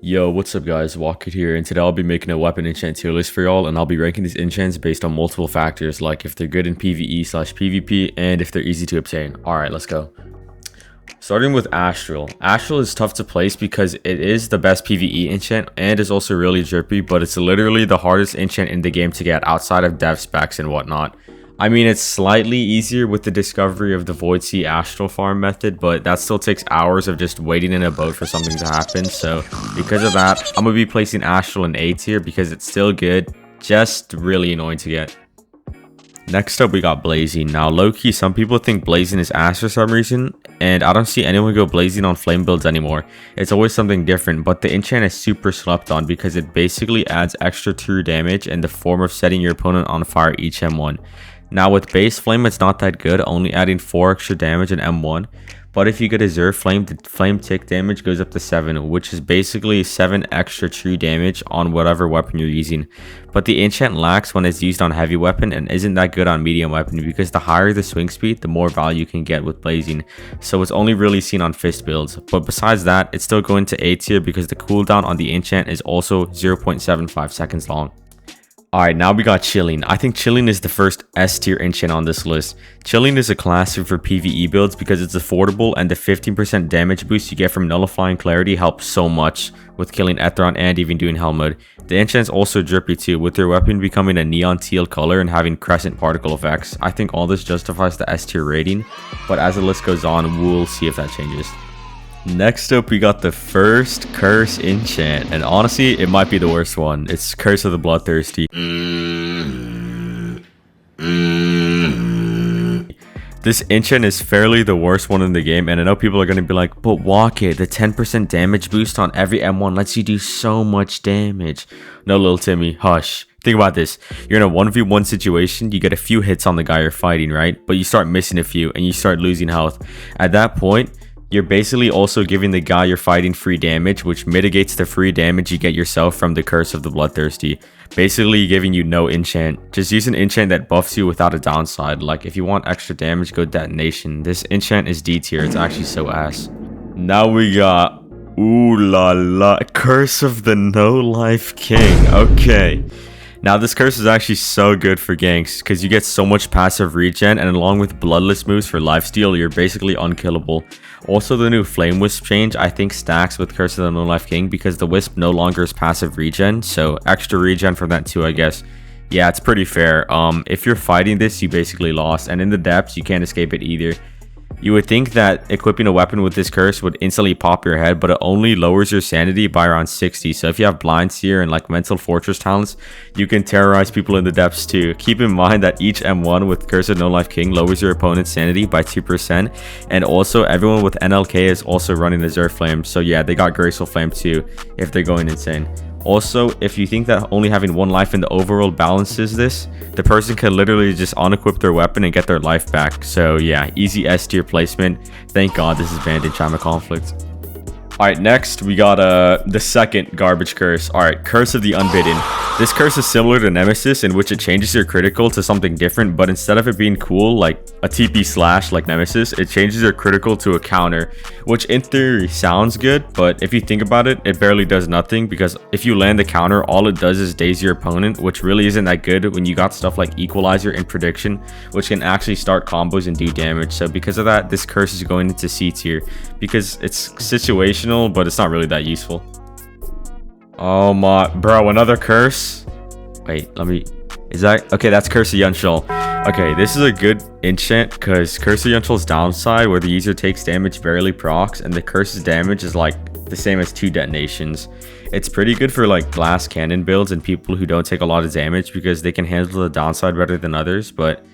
Yo, what's up guys, Walker here, and today I'll be making a weapon enchant tier list for y'all, and I'll be ranking these enchants based on multiple factors, like if they're good in PvE/PvP, and if they're easy to obtain. Alright, let's go. Starting with Astral. Astral is tough to place because it is the best PvE enchant, and is also really drippy, but it's literally the hardest enchant in the game to get outside of dev specs and whatnot. I mean, it's slightly easier with the discovery of the Void Sea Astral Farm method, but that still takes hours of just waiting in a boat for something to happen. So because of that, I'm going to be placing Astral in A tier because it's still good, just really annoying to get. Next up, we got Blazing. Now, low-key, some people think Blazing is ass for some reason, and I don't see anyone go Blazing on flame builds anymore. It's always something different, but the enchant is super slept on because it basically adds extra true damage in the form of setting your opponent on fire each M1. Now with base flame, it's not that good, only adding 4 extra damage in M1, but if you get a Reserve Flame, the flame tick damage goes up to 7, which is basically 7 extra true damage on whatever weapon you're using. But the enchant lacks when it's used on heavy weapon and isn't that good on medium weapon because the higher the swing speed, the more value you can get with Blazing, so it's only really seen on fist builds. But besides that, it's still going to A tier because the cooldown on the enchant is also 0.75 seconds long. Alright, now we got Chilling. I think Chilling is the first S tier enchant on this list. Chilling is a classic for PvE builds because it's affordable, and the 15% damage boost you get from Nullifying Clarity helps so much with killing Ethron and even doing Hell mode. The enchant is also drippy too, with their weapon becoming a neon teal color and having crescent particle effects. I think all this justifies the S tier rating, but as the list goes on, we'll see if that changes. Next up, we got the first Curse enchant, and honestly, it might be the worst one. It's Curse of the Bloodthirsty. This enchant is fairly the worst one in the game, and I know people are going to be like, but walk it, the 10% damage boost on every M1 lets you do so much damage. No, little Timmy, hush. Think about this. You're in a 1v1 situation, you get a few hits on the guy you're fighting, right? But you start missing a few, and you start losing health. At that point, you're basically also giving the guy you're fighting free damage, which mitigates the free damage you get yourself from the Curse of the Bloodthirsty. Basically giving you no enchant. Just use an enchant that buffs you without a downside. Like if you want extra damage, go Detonation. This enchant is D tier. It's actually so ass. Now we got ooh la la, Curse of the No Life King. Okay. Now this curse is actually so good for ganks because you get so much passive regen, and along with bloodless moves for lifesteal, you're basically unkillable. Also, the new Flame Wisp change I think stacks with Curse of the No Life King because the Wisp no longer is passive regen, so extra regen from that too, I guess. Yeah, it's pretty fair. If you're fighting this, you basically lost, and in the depths, you can't escape it either. You would think that equipping a weapon with this curse would instantly pop your head, but it only lowers your sanity by around 60. So if you have Blind Seer and like Mental Fortress talents, you can terrorize people in the depths too. Keep in mind that each M1 with Curse of No Life King lowers your opponent's sanity by 2%. And also everyone with NLK is also running Reserve Flame. So yeah, they got Graceful Flame too if they're going insane. Also, if you think that only having one life in the overworld balances this, the person can literally just unequip their weapon and get their life back. So yeah, easy S tier placement. Thank God this is banned in Chima Conflict. Alright, next we got the second garbage curse. Alright, Curse of the Unbidden. This curse is similar to Nemesis, in which it changes your critical to something different, but instead of it being cool like a TP slash like Nemesis, it changes your critical to a counter, which in theory sounds good, but if you think about it, it barely does nothing because if you land the counter, all it does is daze your opponent, which really isn't that good when you got stuff like Equalizer and Prediction, which can actually start combos and do damage. So because of that, this curse is going into C tier because it's situational, but it's not really that useful. Oh my, bro, another curse. Wait, let me, is that okay? That's Cursy Yel. Okay, this is a good enchant because Cursy Yel's downside where the user takes damage barely procs, and the curse's damage is like the same as 2 detonations. It's pretty good for like glass cannon builds and people who don't take a lot of damage because they can handle the downside better than others, but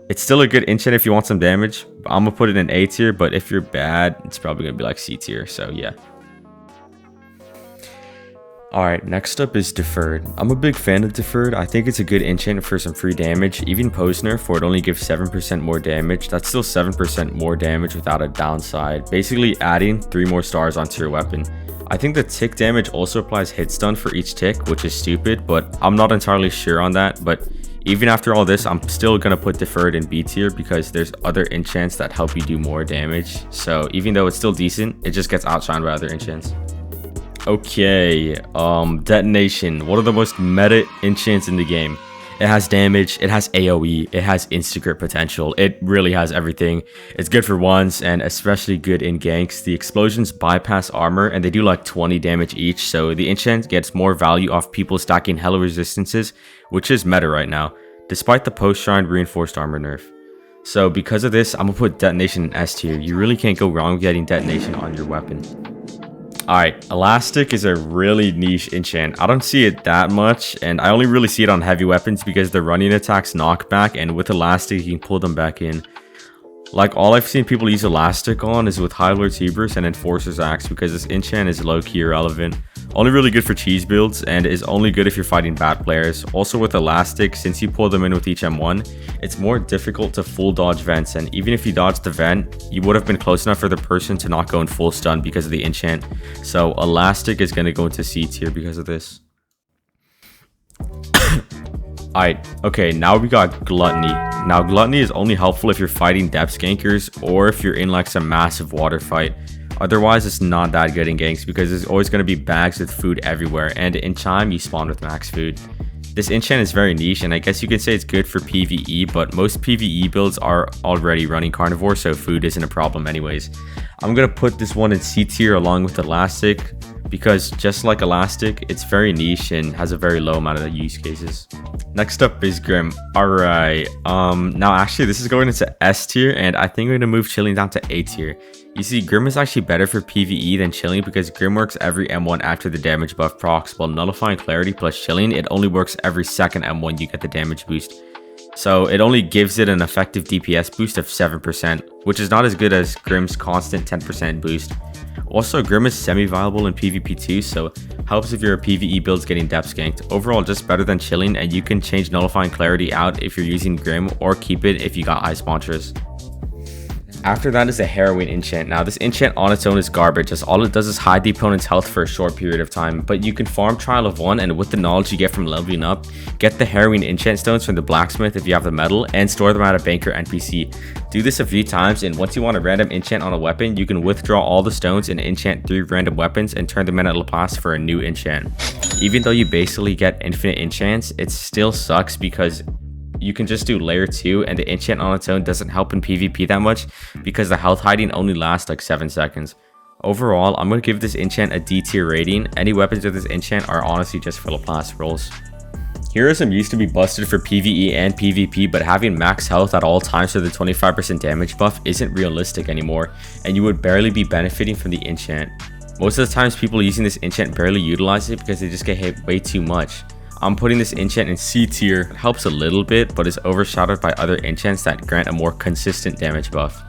it's still a good enchant if you want some damage. I'm gonna put it in A tier, but if you're bad, it's probably gonna be like C tier, so yeah. Alright, next up is Deferred. I'm a big fan of Deferred. I think it's a good enchant for some free damage. Even post-nerf for it only gives 7% more damage. That's still 7% more damage without a downside. Basically adding 3 more stars onto your weapon. I think the tick damage also applies hit stun for each tick, which is stupid, but I'm not entirely sure on that. But even after all this, I'm still gonna put Deferred in B tier because there's other enchants that help you do more damage. So even though it's still decent, it just gets outshined by other enchants. Okay, detonation. One of the most meta enchants in the game. It has damage, it has AoE, it has insta-crit potential. It really has everything. It's good for ones and especially good in ganks. The explosions bypass armor and they do like 20 damage each, so the enchant gets more value off people stacking hella resistances, which is meta right now, despite the post-shrine reinforced armor nerf. So because of this, I'm gonna put detonation in S tier. You really can't go wrong with getting detonation on your weapon. Alright, elastic is a really niche enchant. I don't see it that much, and I only really see it on heavy weapons because the running attacks knock back, and with elastic you can pull them back in. Like, all I've seen people use elastic on is with High Lord's Hebrews and Enforcer's Axe because this enchant is low-key irrelevant. Only really good for cheese builds and is only good if you're fighting bad players. Also with elastic, since you pull them in with each M1, it's more difficult to full dodge vents, and even if you dodge the vent, you would have been close enough for the person to not go in full stun because of the enchant. So elastic is going to go into C tier because of this. Alright, okay, now we got gluttony. Now gluttony is only helpful if you're fighting depth gankers or if you're in like some massive water fight. Otherwise, it's not that good in ganks because there's always going to be bags with food everywhere, and in time you spawn with max food. This enchant is very niche, and I guess you can say it's good for PvE, but most PvE builds are already running carnivore, so food isn't a problem anyways. I'm going to put this one in C tier along with elastic, because just like elastic, it's very niche and has a very low amount of use cases. Next up is Grim. Alright, now actually this is going into S tier, and I think we're going to move Chilling down to A tier. You see, Grim is actually better for PvE than Chilling because Grim works every M1 after the damage buff procs, while Nullifying Clarity plus Chilling, it only works every second M1 you get the damage boost. So it only gives it an effective DPS boost of 7%, which is not as good as Grim's constant 10% boost. Also, Grim is semi-viable in PvP too, so helps if your PvE build's getting depth skanked. Overall, just better than Chilling, and you can change Nullifying Clarity out if you're using Grim, or keep it if you got Ice Launchers. After that is the Heroine enchant. Now this enchant on its own is garbage, as all it does is hide the opponent's health for a short period of time, but you can farm Trial of 1, and with the knowledge you get from leveling up, get the Heroine enchant stones from the blacksmith if you have the metal, and store them at a banker NPC. Do this a few times, and once you want a random enchant on a weapon, you can withdraw all the stones and enchant 3 random weapons and turn them in at Laplace for a new enchant. Even though you basically get infinite enchants, it still sucks because you can just do layer 2 and the enchant on its own doesn't help in PvP that much because the health hiding only lasts like 7 seconds. Overall, I'm going to give this enchant a D tier rating. Any weapons with this enchant are honestly just for Laplace rolls. Heroism used to be busted for PvE and PvP, but having max health at all times for the 25% damage buff isn't realistic anymore, and you would barely be benefiting from the enchant. Most of the times people using this enchant barely utilize it because they just get hit way too much. I'm putting this enchant in C tier. It helps a little bit, but is overshadowed by other enchants that grant a more consistent damage buff.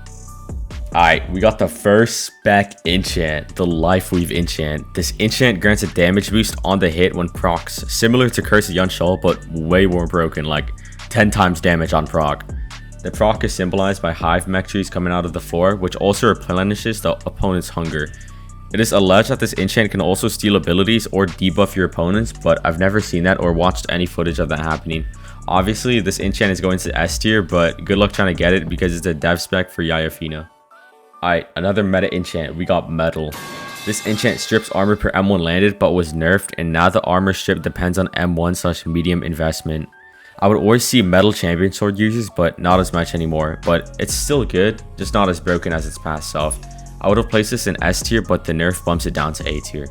Alright, we got the first spec enchant, the Lifeweave enchant. This enchant grants a damage boost on the hit when procs, similar to Cursy Yel, but way more broken, like 10 times damage on proc. The proc is symbolized by hive mech trees coming out of the floor, which also replenishes the opponent's hunger. It is alleged that this enchant can also steal abilities or debuff your opponents, but I've never seen that or watched any footage of that happening. Obviously, this enchant is going to S tier, but good luck trying to get it because it's a dev spec for Yayafina. Alright, another meta enchant, we got Metal. This enchant strips armor per M1 landed, but was nerfed, and now the armor strip depends on M1/medium investment. I would always see Metal champion sword users, but not as much anymore, but it's still good, just not as broken as its past self. I would have placed this in S tier, but the nerf bumps it down to A tier.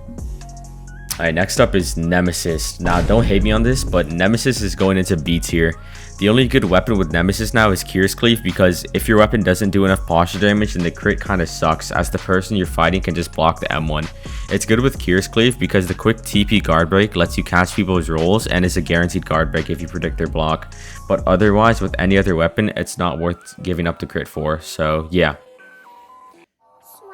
Alright, next up is Nemesis. Now, don't hate me on this, but Nemesis is going into B tier. The only good weapon with Nemesis now is Curious Cleave, because if your weapon doesn't do enough posture damage, then the crit kind of sucks, as the person you're fighting can just block the M1. It's good with Curious Cleave because the quick TP guard break lets you catch people's rolls and is a guaranteed guard break if you predict their block. But otherwise, with any other weapon, it's not worth giving up the crit for, so yeah.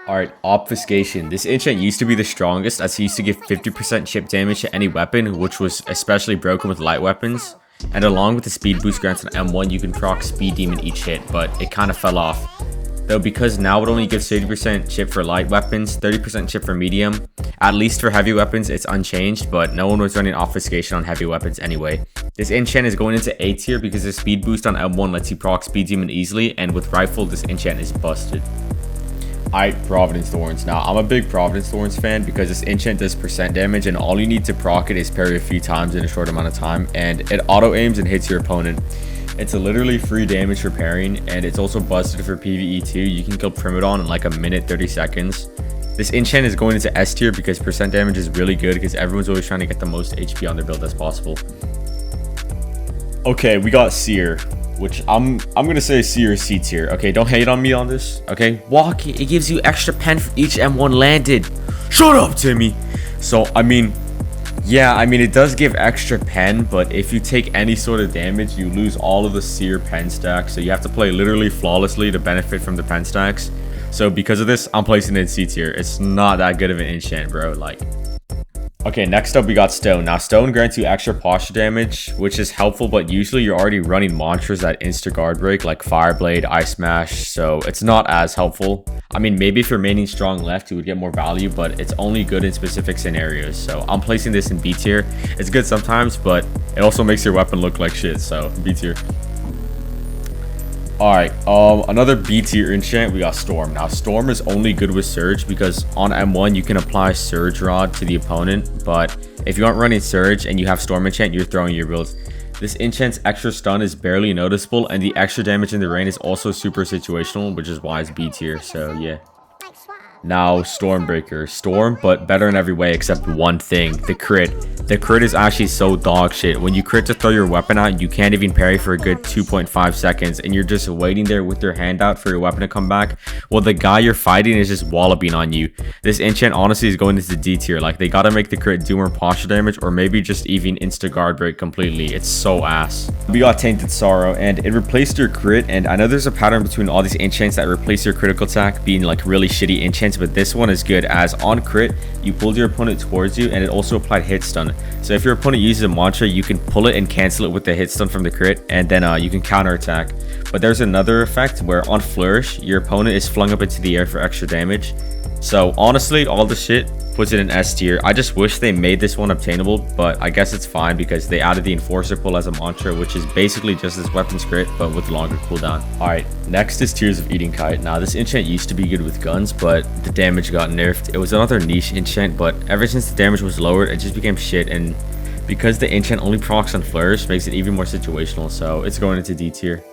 Alright, Obfuscation. This enchant used to be the strongest, as he used to give 50% chip damage to any weapon, which was especially broken with light weapons. And along with the speed boost grants on M1, you can proc Speed Demon each hit, but it kind of fell off. Though because now it only gives 30% chip for light weapons, 30% chip for medium. At least for heavy weapons, it's unchanged, but no one was running Obfuscation on heavy weapons anyway. This enchant is going into A tier because the speed boost on M1 lets you proc Speed Demon easily, and with Rifle, this enchant is busted. Providence Thorns. Now, I'm a big Providence Thorns fan because this enchant does percent damage, and all you need to proc it is parry a few times in a short amount of time, and it auto aims and hits your opponent. It's a literally free damage for parrying, and it's also busted for PvE too. You can kill Primadon in like a minute 30 seconds. This enchant is going into S tier because percent damage is really good because everyone's always trying to get the most HP on their build as possible. Okay, we got Seer, which I'm gonna say Seer C tier. Okay, don't hate on me on this. Okay, walk it. It gives you extra pen for each M1 landed. Shut up, Timmy. So I mean, yeah, I mean it does give extra pen, but if you take any sort of damage, you lose all of the Seer pen stacks. So you have to play literally flawlessly to benefit from the pen stacks. So because of this, I'm placing it in C tier. It's not that good of an enchant, bro. Like. Okay, next up we got Stone. Now Stone grants you extra posture damage, which is helpful, but usually you're already running mantras that insta guard break like Fireblade, Ice Smash, so it's not as helpful. I mean, maybe if you're maining strong left, you would get more value, but it's only good in specific scenarios. So I'm placing this in B tier. It's good sometimes, but it also makes your weapon look like shit, so B tier. Alright, another B tier enchant, we got Storm. Now Storm is only good with Surge because on M1 you can apply Surge Rod to the opponent, but if you aren't running Surge and you have Storm enchant, you're throwing your builds. This enchant's extra stun is barely noticeable, and the extra damage in the rain is also super situational, which is why it's B tier, so yeah. Now Stormbreaker. Storm, but better in every way except one thing, the crit. The crit is actually so dog shit. When you crit to throw your weapon out, you can't even parry for a good 2.5 seconds, and you're just waiting there with your hand out for your weapon to come back. Well, the guy you're fighting is just walloping on you. This enchant honestly is going into D tier. Like, they gotta make the crit do more posture damage, or maybe just even insta guard break completely. It's so ass. We got Tainted Sorrow, and it replaced your crit, and I know there's a pattern between all these enchants that replace your critical attack being like really shitty enchants, but this one is good as on crit you pulled your opponent towards you, and it also applied hit stun. So if your opponent uses a mantra, you can pull it and cancel it with the hit stun from the crit, and then you can counter attack. But there's another effect where on flourish your opponent is flung up into the air for extra damage. So honestly, all the shit puts it in S tier. I just wish they made this one obtainable, but I guess it's fine because they added the enforcer pull as a mantra, which is basically just this weapons crit but with longer cooldown. Alright, next is Tears of Eating Kite. Now this enchant used to be good with guns, but the damage got nerfed. It was another niche enchant, but ever since the damage was lowered, it just became shit, and because the enchant only procs on flourish, makes it even more situational, so it's going into D tier.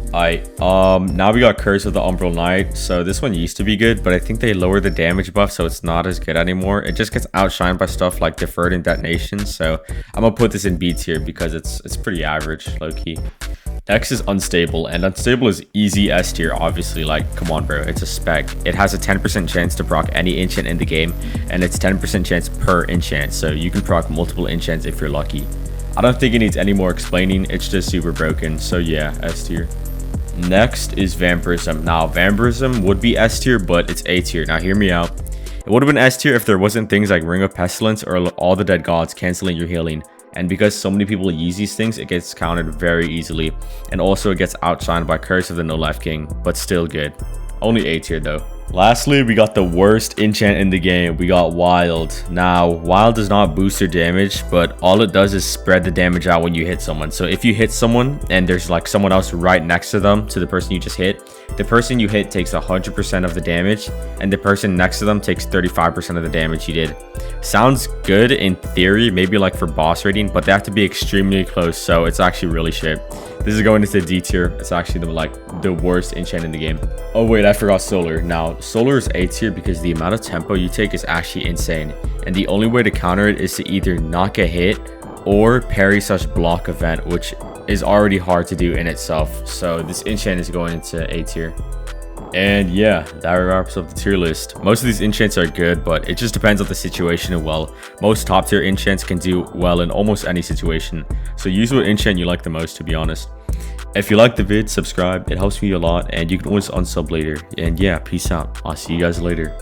Alright, now we got Curse of the Umbral Knight. So this one used to be good, but I think they lowered the damage buff, so it's not as good anymore. It just gets outshined by stuff like Deferred and Detonation, so I'm gonna put this in B tier because it's pretty average, low-key. Next is Unstable, and Unstable is easy S tier, obviously. Like, come on, bro, it's a spec. It has a 10% chance to proc any enchant in the game, and it's 10% chance per enchant, so you can proc multiple enchants if you're lucky. I don't think it needs any more explaining, it's just super broken, so yeah, S tier. Next is Vampirism. Now, Vampirism would be S tier, but it's A tier. Now, hear me out. It would have been S tier if there wasn't things like Ring of Pestilence or all the dead gods canceling your healing. And because so many people use these things, it gets countered very easily. And also, it gets outshined by Curse of the No Life King, but still good. Only A tier though. Lastly, we got the worst enchant in the game. We got Wild. Now, Wild does not boost your damage, but all it does is spread the damage out when you hit someone. So if you hit someone and there's like someone else right next to them, to the person you just hit, the person you hit takes 100% of the damage, and the person next to them takes 35% of the damage you did. Sounds good in theory, maybe like for boss rating, but they have to be extremely close, so it's actually really shit. This is going into D tier. It's actually the worst enchant in the game. Oh wait, I forgot Solar. Now, Solar is A tier because the amount of tempo you take is actually insane, and the only way to counter it is to either not get hit or parry such block event, which is already hard to do in itself. So this enchant is going into A tier. And yeah, that wraps up the tier list. Most of these enchants are good, but it just depends on the situation and well. Most top tier enchants can do well in almost any situation, so use what enchant you like the most, to be honest. If you like the vid, subscribe, it helps me a lot, and you can always unsub later. And yeah, peace out. I'll see you guys later.